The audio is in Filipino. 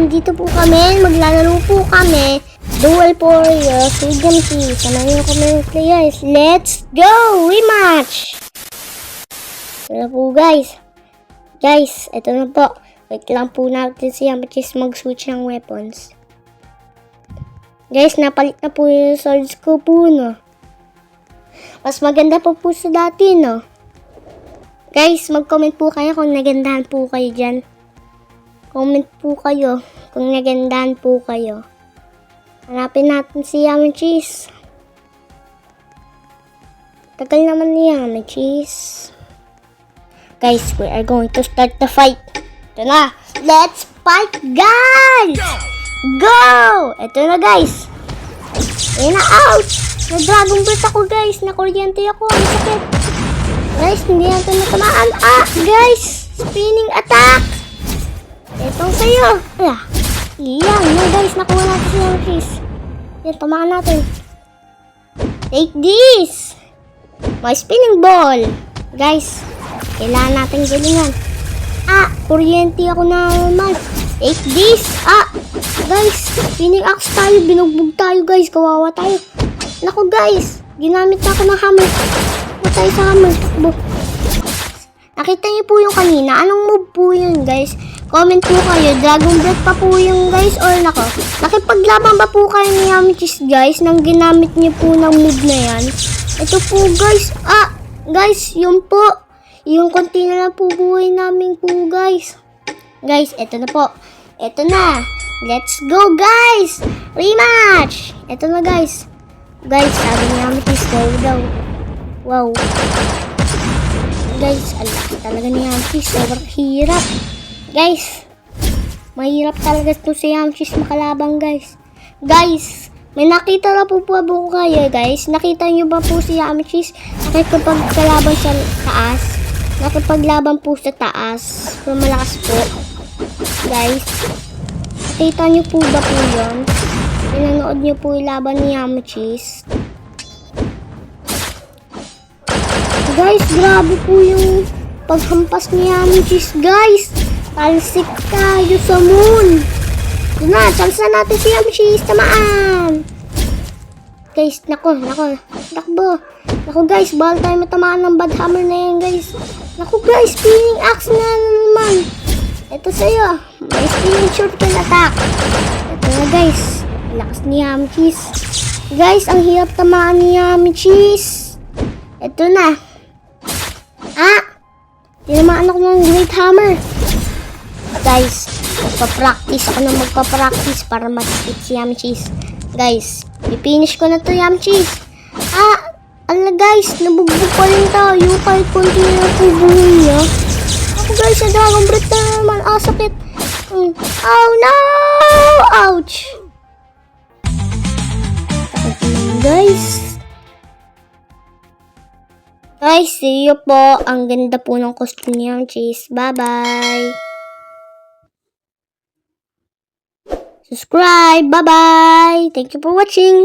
nandito po kami. Maglalaro po kami. Duel Warriors with Jamsi. Samahan niyo kami ng players. Let's go! Rematch! Ito na po guys. Guys, ito na po. Wait lang po natin si Yamachis mag-switch ng weapons. Guys, napalit na po yung swords ko po, no? Mas maganda po sa dati, no? Guys, mag-comment po kayo kung nagandahan po kayo dyan. Comment po kayo kung nagandahan po kayo. Hanapin natin si Yamachis. Tagal naman ni Yamachis. Guys, we are going to start the fight. Ito na. Let's fight, guys! Go! Ito na, guys. Ayun na, ouch! Na-dragon breath ako, guys. Na-kuryente ako. Ang sakit. Guys, hindi natin natamaan. Guys! Spinning attack! Itong sa'yo. Yan, guys. Nakuha natin si Yamachis. Yan, tamaan natin. Take this! My spinning ball. Guys, kailangan natin galingan. Kuryente ako naman. Take this. Guys, spinning axe tayo. Binugbog tayo, guys. Kawawa tayo. Naku, guys. Ginamit na ako ng hammer. Matay sa hammer. Nakita niyo po yung kanina. Anong move po yun, guys? Comment po kayo. Dragon breath pa po yung guys. Or nako. Nakipaglaban ba po kayo ni Yamachis, guys? Nang ginamit niyo po ng move na yan. Ito po, guys. Guys, yun po. Yung konti na lang po buhay namin po, guys. Guys, eto na po. Eto na. Let's go, guys! Rematch! Eto na, guys. Guys, sabi ni Yamachis, go daw. Wow. Guys, alaki talaga ni Yamachis. Sobrang hirap. Guys, mahirap talaga ito si Yamachis makalabang, guys. Guys, may nakita na po po kayo, guys. Nakita nyo ba po si Yamachis? Nakikipagkalaban sa taas. Nakipaglaban po sa taas. So, malakas po. Guys, nakita nyo po ba po yun? Pinanood nyo po yung laban ni Yamachis. Guys, grabe po yung paghampas ni Yamachis, guys. Talsik tayo sa moon. Ito na, chance na natin si Yamachis. Tamaan. Guys, nako. Takbo. Naku guys, bawal tayo matamaan ng bad hammer na yan, guys. Naku guys, spinning axe na naman. Ito sa'yo. May spinning shuriken attack. Ito na guys. Lakas ni Yamachis. Guys, ang hirap tamaan ni Yamachis. Ito na. Tinamaan ako ng great hammer. Guys, magpa-practice para matipid si Yamachis. Guys, i-finish ko na to, Yamachis. Guys, nabugbog pa rin tayo kahit konti na po buhay niya. Ako guys, sa dragon breath na naman. Sakit. Oh no! Ouch! Guys. Guys, see you po. Ang ganda po ng costume ni Yamachis. Bye-bye. Subscribe. Bye-bye. Thank you for watching.